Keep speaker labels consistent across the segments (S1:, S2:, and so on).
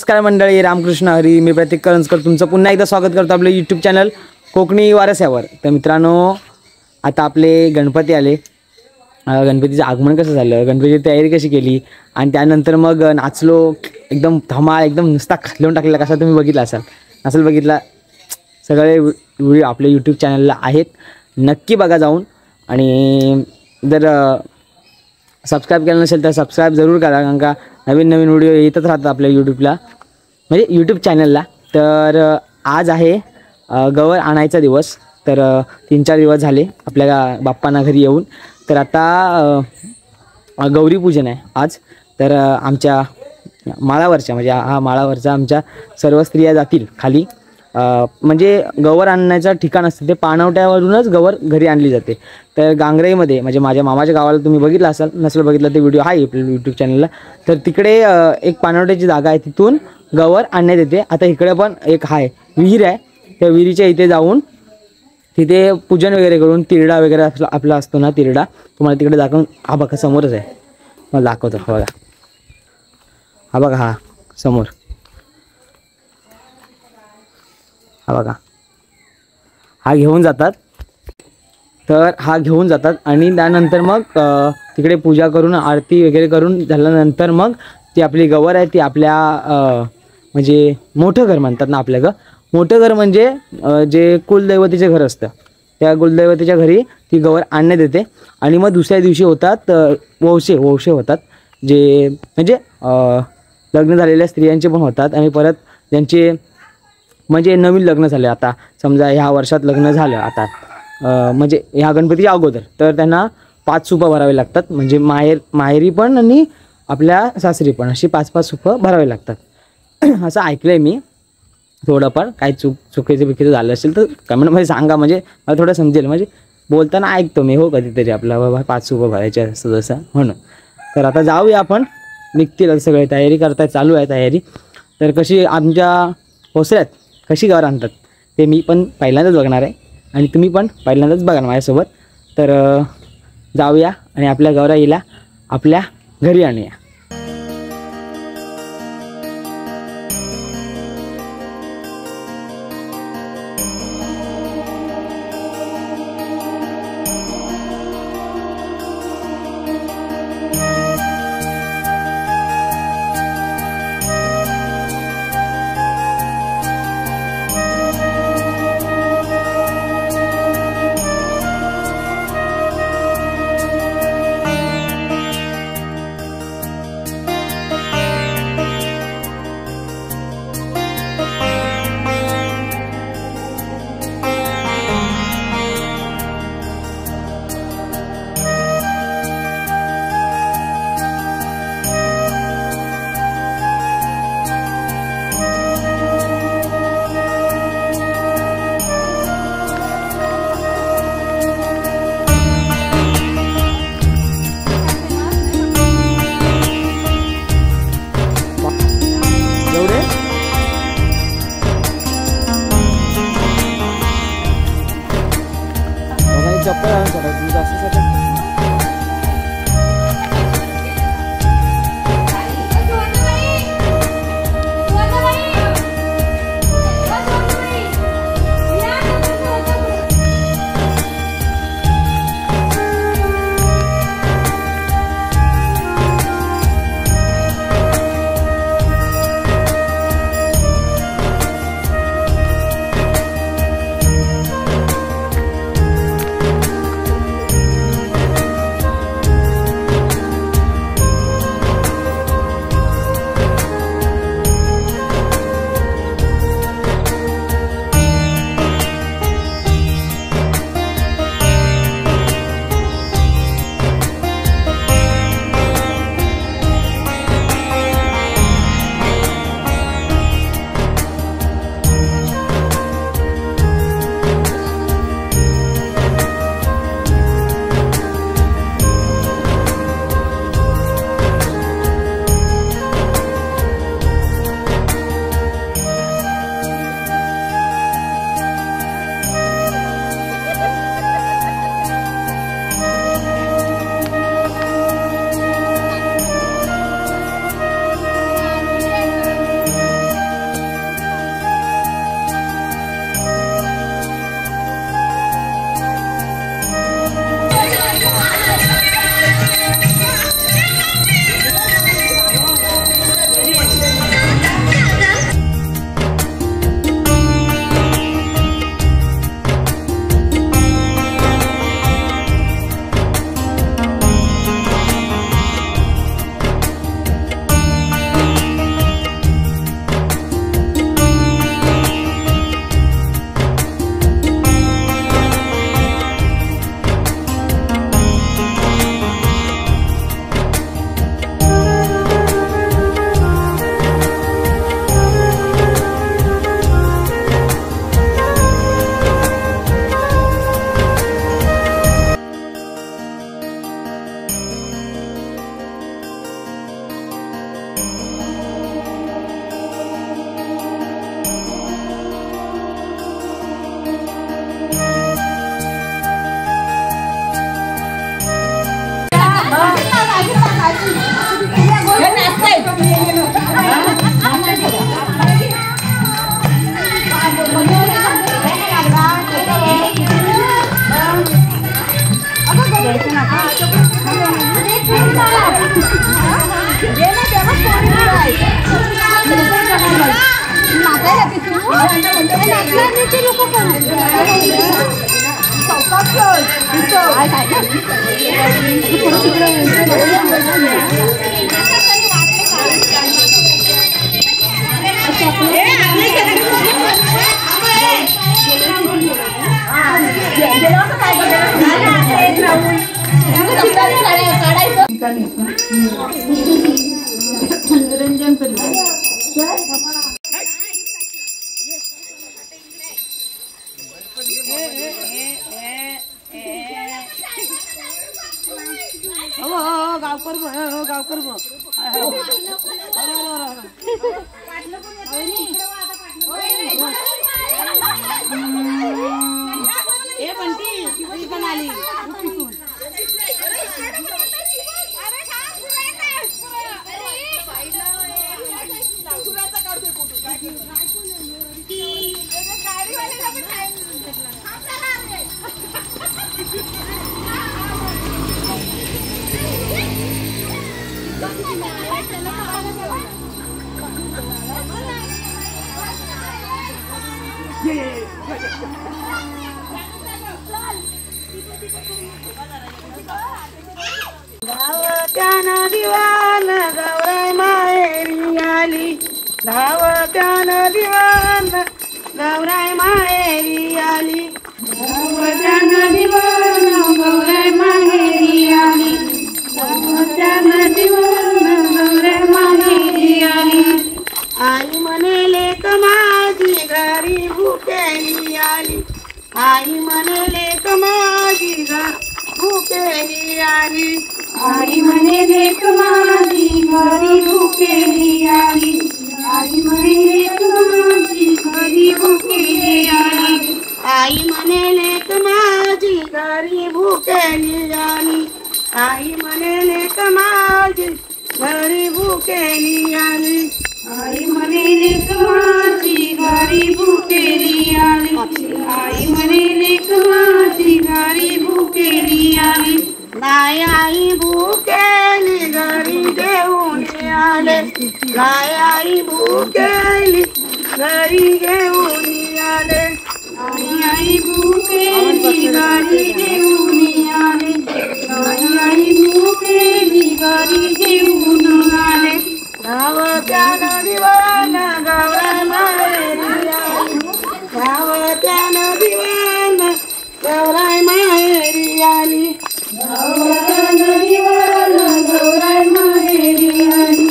S1: नमस्कार मंडळी, रामकृष्ण हरी. मी प्रतीक करंजकर तुमचं पुन्हा एकदा स्वागत करतो आपले यूट्यूब चॅनल कोकणी वारस्यावर. तर मित्रांनो, आता आपले गणपती आले. गणपतीचं आगमन कसं झालं, गणपतीची तयारी कशी केली आणि त्यानंतर मग नाचलो एकदम धमाल, एकदम नुसता खालवून टाकलेला कसा तुम्ही बघितला असाल बघितला. सगळे व्हिडिओ आपल्या यूट्यूब चॅनलला आहेत, नक्की बघा जाऊन. आणि जर सबस्क्राईब केलं नसेल तर सबस्क्राईब जरूर करा, कारण का नवीन व्हिडिओ येतच राहतात आपल्या यूट्यूबला, म्हणजे यूट्यूब चॅनलला. तर आज आहे गवर आणायचा दिवस. तर 3-4 दिवस झाले आपल्या बाप्पांना घरी येऊन. तर आता गौरीपूजन आहे आज. तर आमच्या माळावरच्या, म्हणजे हा माळावरचा आमच्या सर्व स्त्रिया जातील खाली. म्हणजे गवर आणण्याचं ठिकाण असतं ते पाणवट्यावरूनच गवर घरी आणली जाते. तर गांगराईमध्ये, म्हणजे माझ्या मामाच्या गावाला तुम्ही बघितलं असाल, नसेल बघितलं ते व्हिडिओ आहे आपल्या यूट्यूब चॅनलला. तर तिकडे एक पाणवट्याची जागा आहे, तिथून गवर आणण्यात येते. आता इकडे पण एक आहे विहीर आहे, त्या विहिरीच्या इथे जाऊन तिथे पूजन वगैरे करून तिरडा वगैरे आपला असतो ना, तिरडा तुम्हाला तिकडे दाखवून. हा बघा समोरच आहे, मला दाखवतो. हा बघा, हा बघा, हा समोर, हा बघा, हा घेऊन जातात. तर हा घेऊन जातात आणि त्यानंतर मग तिकडे पूजा करून आरती वगैरे करून झाल्यानंतर मग ती आपली गवर आहे ती आपल्या म्हणजे मोठं घर म्हणतात ना आपल्या मोठं घर, म्हणजे जे कुलदैवतीचे घर असतं त्या कुलदैवतीच्या घरी ती गवर आणण्यात येते. आणि मग दुसऱ्या दिवशी होतात वौशे होतात, जे म्हणजे लग्न झालेल्या स्त्रियांचे पण होतात. आणि परत ज्यांचे म्हणजे नवीन लग्न झाले, आता समजा ह्या वर्षात लग्न झालं आता, म्हणजे ह्या गणपतीच्या अगोदर, तर त्यांना 5 सुपं भरावे लागतात. म्हणजे माहेरी पण आणि आपल्या सासरी पण अशी 5-5 सुपं भरावे लागतात. असं ऐकलं आहे मी थोडंफार. काही चुकीचं झालं असेल तर कमेंटमध्ये सांगा, म्हणजे मला थोडं समजेल. म्हणजे बोलताना ऐकतो मी हो कधीतरी आपला बाबा 5 सुपं भरायचे असतं जसं म्हणून. तर आता जाऊया आपण, निघतील सगळे, तयारी करताय, चालू आहे तयारी. तर कशी आमच्या ओसऱ्यात कशी गवर आणतात ते मी पण पहिल्यांदाच बघणार आहे आणि तुम्ही पण पहिल्यांदाच बघा माझ्यासोबत. तर जाऊया आणि आपल्या गौराईला आपल्या घरी आणूया. चप्पल आणून चढायची जास्त
S2: रंजन गावकर बंटी पण आली धावत्यानं दिवान गौराई माहेरी आली धावत्यानं दिवान गौराई माहेरी आली धावत्यानं दिवान गौराई माहेरी आली धावत्यानं दिवान गौराई माहेरी आली आई म्हणे लेक माझी घरी भुकेली आली आई म्हणे लेक माझी भुकेली आली आई म्हणे लेक माझी घरी भुकेली आली आई म्हणे लेक माझी घरी भुकेली आली आई म्हणे लेक माझी घरी भुकेली आली आई म्हणे लेक माझी घरी भुकेली आली आई म्हणे लेक माझी घरी भुकेली आली आई म्हणे लेक माझी घरी भुकेली आली गाय आई भुकेली घरी घेऊन आले गाय आई भुकेली घरी घेऊन आले आई भुकेली घरी घेऊन आले आई भुकेली घरी घेऊन आले धावत्यानं दिवान गौराई माहेरी आली धावत्यानं दिवान गौराई माहेरी आली धावत्यानं दिवान गौराई माहेरी आली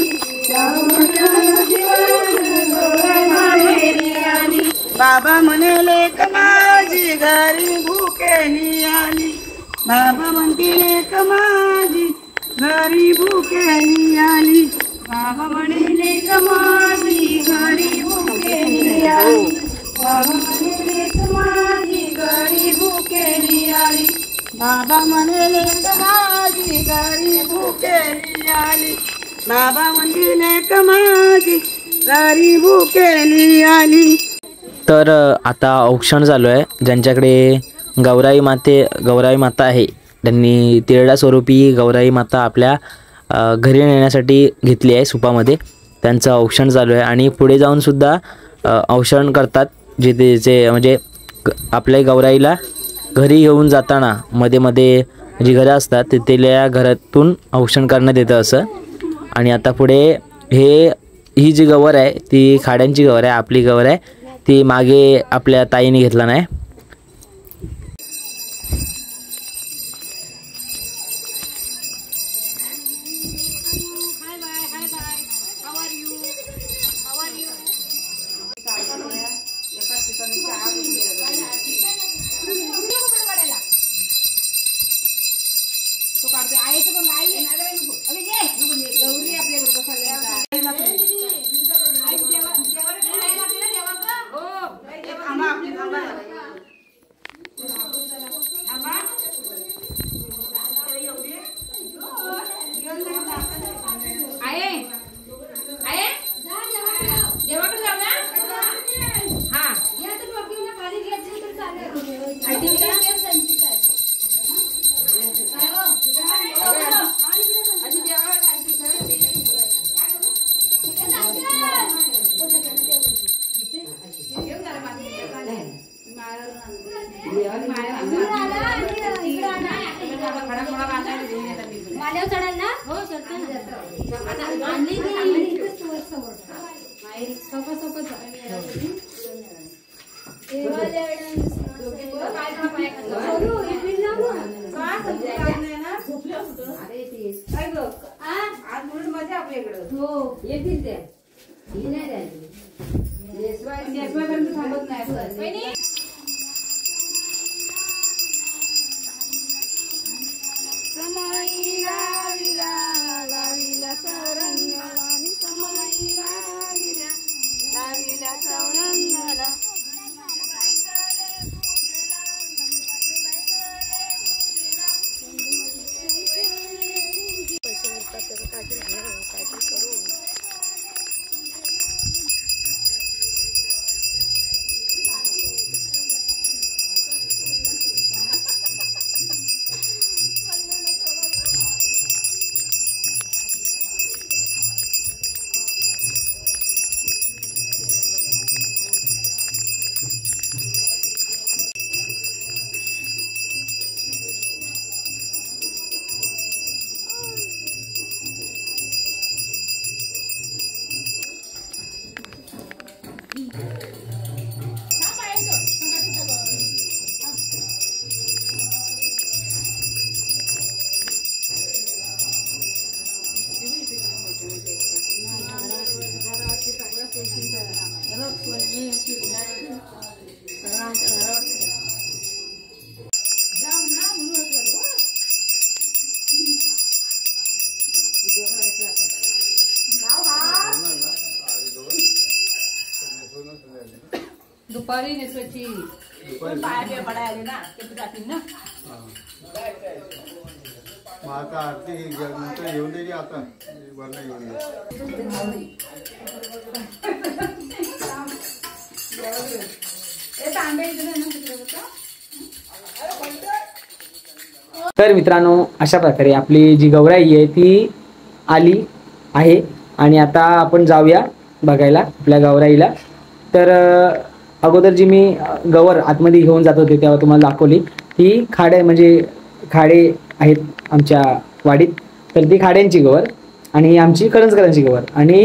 S2: धावत्यानं दिवान गौराई माहेरी आली बाबा म्हणे लेक माझी घरी भुकेली आली बाबा म्हणते लेक माझी घरी भुकेली आली बाबा म्हणे लेक माझी घरी भुकेली आली बाबा म्हणे लेक माझी घरी भुकेली आली बाबा म्हणे लेक माझी घरी भुकेली आली बाबा म्हणे लेक माझी घरी भुकेली आली.
S1: तर आता औक्षण चालू आहे. ज्यांच्याकडे गौराई माता आहे त्यांनी तिरडा स्वरूपी गौराई माता आपल्या घरी नेण्यासाठी घेतली आहे सुपामध्ये. त्यांचं औक्षण चालू आहे आणि पुढे जाऊन सुद्धा औक्षण करतात. जे म्हणजे आपल्या गौराईला घरी घेऊन जाताना मध्ये मध्ये जी घरं असतात तिथल्या घरातून औक्षण करण्यात येतं असं. आणि आता पुढे ही जी गवर आहे ती खाड्यांची गवर आहे, आपली गवर आहे ती मागे आपल्या ताईने घेतला नाही.
S2: काय ग आज म्हणून मजा आपल्याकडं हो येतील त्या नाही राहिली थांबत नाही दुपारी नेसवायची पाया पडायला ना ते जातील ना
S3: आता आरती नंतर घेऊन दे आता वरना घेऊन
S1: तर मित्रांनो अशा प्रकारे आपली जी गौराई आहे ती आली आहे आणि आता आपण जाऊया बघायला आपल्या गौराईला. तर अगोदर जी मी गवर आतमध्ये घेऊन जात होते तेव्हा तुम्हाला दाखवली ती खाडे म्हणजे खाडे आहेत आमच्या वाडीत. तर ती खाड्यांची गवर आणि आमची करंजकरांची गवर आणि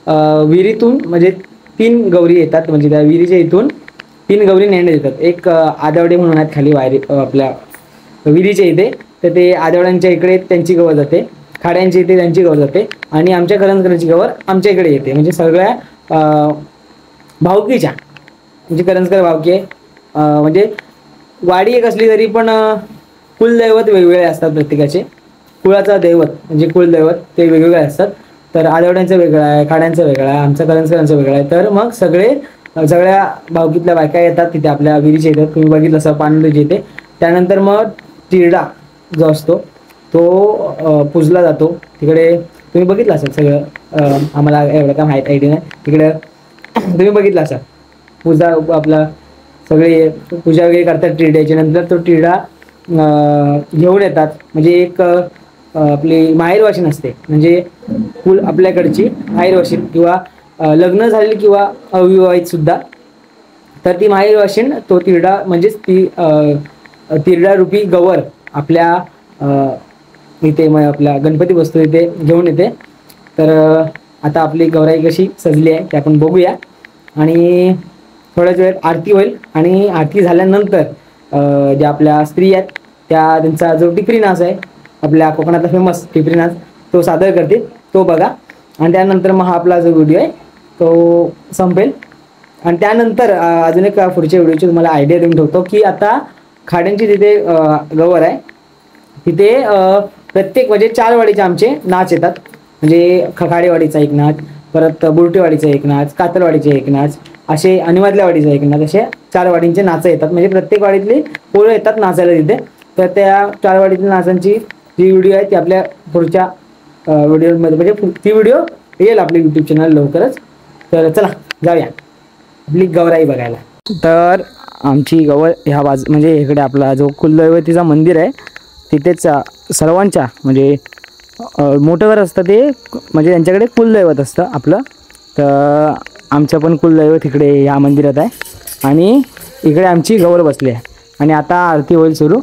S1: विहिरीतून म्हणजे 3 गौरी येतात म्हणजे त्या विहिरीच्या इथून 3 गौरी नेण्यात येतात. एक आदवडे म्हणून आहेत खाली वायरी आपल्या विहिरीच्या इथे तर ते आदवड्यांच्या इकडे त्यांची गवर जाते, खाड्यांच्या इथे त्यांची गवर जाते आणि आमच्या करंजकरांची गवर आमच्या इकडे येते. म्हणजे सगळ्या भावकीच्या म्हणजे करंजकर भावकी आहे. म्हणजे वाडी एक असली तरी पण कुलदैवत वेगवेगळे असतात प्रत्येकाचे. कुळाचा दैवत म्हणजे कुलदैवत ते वेगवेगळे असतात. तर आदवड्यांचं वेगळं आहे, खाड्यांचं वेगळं आहे, आमच्या करंजकरांचं वेगळं आहे. तर मग सगळ्या भावकीतल्या बायका येतात तिथे आपल्या विहिरीच्या येतात. तुम्ही बघितलं असं पाणी येते. त्यानंतर मग तिरडा जो असतो तो पूजला जातो. तिकडे तुम्ही बघितलं असाल सगळं, आम्हाला एवढं काय माहीत आयडिया नाही. तिकडे तुम्ही बघितलं असाल पूजा आपला सगळे पूजा वगैरे करतात टिरड्याची. नंतर तो टिरडा घेऊन येतात म्हणजे एक आपली माहेरवाशीण असते म्हणजे कुल आपल्याकडची माहेरवाशीण किंवा लग्न झालेली किंवा अविवाहित सुद्धा. तर ती माहेरवाशीण तो तिरडा म्हणजेच ती तिरडा रूपी गवर आपल्या इथे मग आपल्या गणपती बसतो इथे घेऊन येते. तर आता आपली गौराई कशी सजली आहे ते आपण बघूया आणि थोड्याच वेळात आरती होईल आणि आरती झाल्यानंतर ज्या आपल्या स्त्री आहेत त्या त्यांचा जो टिपरी नाच आहे आपल्या कोकणातला फेमस टिपरी नाच तो सादर करतील, तो बघा. आणि त्यानंतर मग हा आपला जो व्हिडिओ आहे तो संपेल. आणि त्यानंतर अजून एक पुढच्या व्हिडिओची तुम्हाला आयडिया देऊन ठेवतो की आता खाड्यांची तिथे गवर आहे तिथे प्रत्येक म्हणजे 4 वाडीचे आमचे नाच येतात. म्हणजे खखाडेवाडीचा एक नाच, परत बुरटेवाडीचा एक नाच, कातरवाडीचे एक नाच, असे अनिवातल्या वाडीचा एक नाच, असे 4 वाडींचे नाच येतात. म्हणजे प्रत्येक वाडीतली पोरं येतात नाचायला तिथे. तर त्या 4 वाडीतल्या नाचांची जी व्हिडिओ आहे ती आपल्या पुढच्या व्हिडिओमध्ये म्हणजे ती व्हिडिओ येईल आपल्या यूट्यूब चॅनल लवकरच. तर चला जाऊया आपली गौराई बघायला. तर आमची गवर ह्या बाजू म्हणजे इकडे आपला जो कुलदैवतीचा मंदिर आहे तिथेच सर्वांच्या म्हणजे मोठं घर असतं ते म्हणजे त्यांच्याकडे कुलदैवत असतं आपलं. तर आमचं पण कुलदैवत इकडे ह्या मंदिरात आहे आणि इकडे आमची गवर बसली आहे. आणि आता आरती होईल सुरू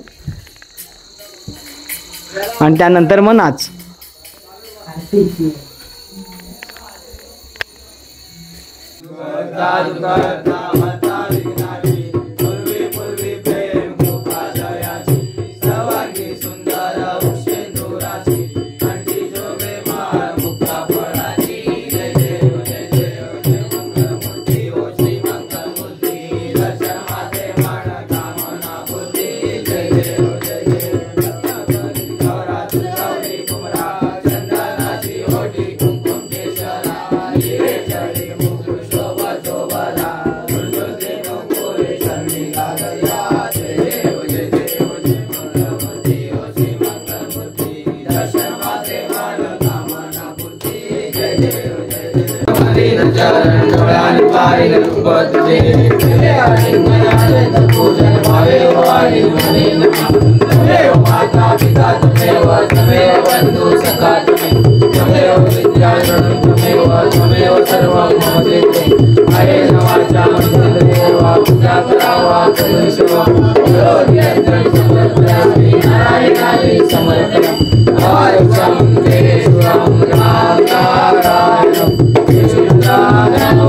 S1: आणि त्यानंतर मग नाच.
S4: पूर्वी प्रेम मुखा जयाची सर्वांगी सुंदर
S1: प्राण पाहिल रूप तुझे तुझे आणि मनानंद पूजन भावे वाणी म्हणे तुमेव माता पिता तुमेव तुमेव बंधू सखा तुमेव विद्याधर तुमेव सर्व मम देते हरे नवाचा मंत्र देवा पूजा करावा करुणेश्वर निरंतर समर्पयामि नारायणाय समर्पयामि आयुषं देशं राम नारायणं कृष्णाय नमो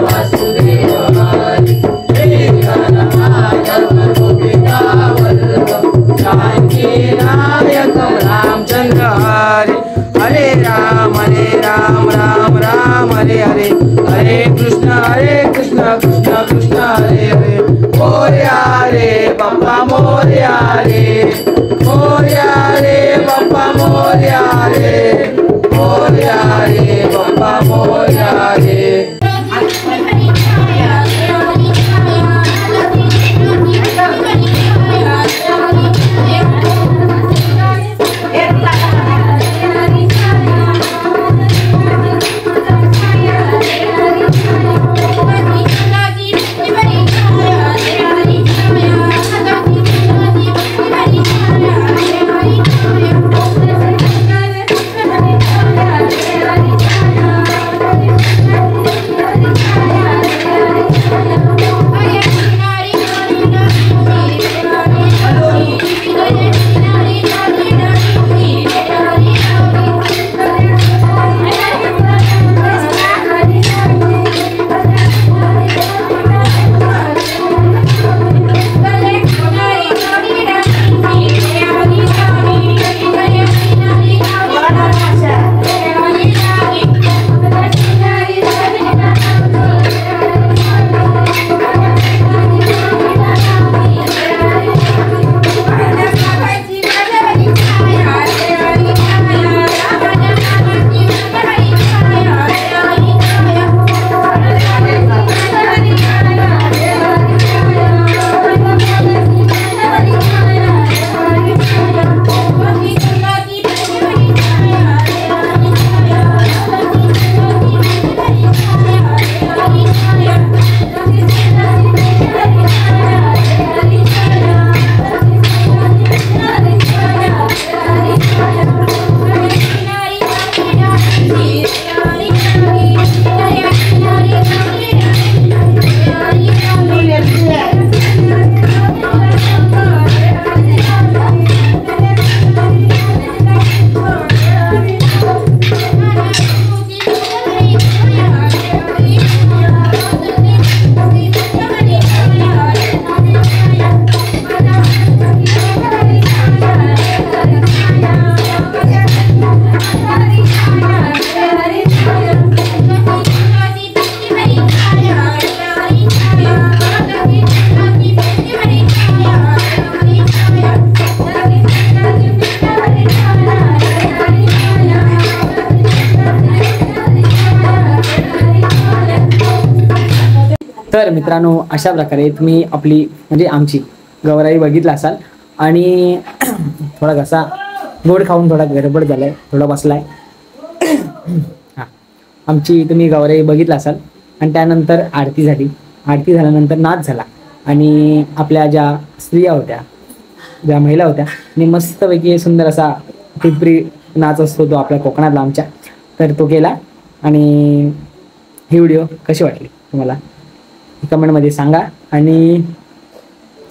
S1: वासुदेवाय श्री गणनाथं गोपिका वल्लभं जानकी नायकं रामचंद्र हरे हरे राम राम राम हरे हरे हरे कृष्ण कृष्ण कृष्ण हरे हरे मोरया रे बाप्पा मोरया रे बाप्पा मोरया रे बाप्पा मोरया रे तर मित्रांनो अशा प्रकारे तुम्ही आपली म्हणजे आमची गौराई बघितला असाल आणि थोडा घसा गोड खाऊन थोडा गडबड झालाय थोडा बसलाय हां आमची तुम्ही गौराई बघितला असाल आणि त्यानंतर आरती झाली आरती झाल्यानंतर नाच झाला आणि आपल्या ज्या स्त्रिया होत्या ज्या महिला होत्या आणि मस्तपैकी सुंदर असा टिपरी नाच असतो तो आपल्या कोकणातला आमच्या तर तो केला आणि ही व्हिडिओ कशी वाटली तुम्हाला कमेंटमध्ये सांगा आणि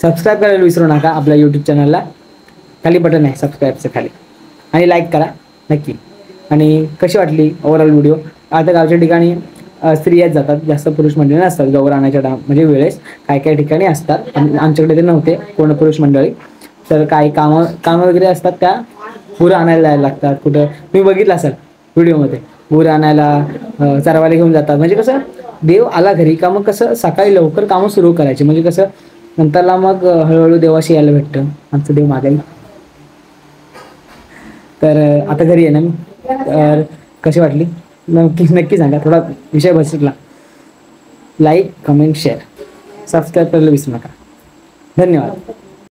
S1: सबस्क्राईब करायला विसरू नका आपल्या यूट्यूब चॅनलला खाली बटन आहे सबस्क्राईबचं खाली आणि लाईक करा नक्की आणि कशी वाटली ओव्हरऑल व्हिडिओ आता गावच्या ठिकाणी स्त्रियाच जातात जास्त पुरुष मंडळी नसतात गौर आणायच्या म्हणजे वेळेस काय ठिकाणी असतात आमच्याकडे ते नव्हते पूर्ण पुरुष मंडळी तर काही कामं वगैरे असतात त्या गुरं आणायला जायला लागतात कुठं तुम्ही बघितलं असाल व्हिडिओमध्ये गुरं आणायला चरवायला घेऊन जातात म्हणजे कसं देव आला घरी का मग कसं सकाळी लवकर कामं सुरू करायची म्हणजे कसं नंतरला मग हळूहळू देवाशी यायला भेटतं आमचं देव मागायला तर आता घरी आहे ना मी तर कशी वाटली नक्की सांगा थोडा विषय बसला लाईक कमेंट शेअर सबस्क्राईब करायला विसरू नका धन्यवाद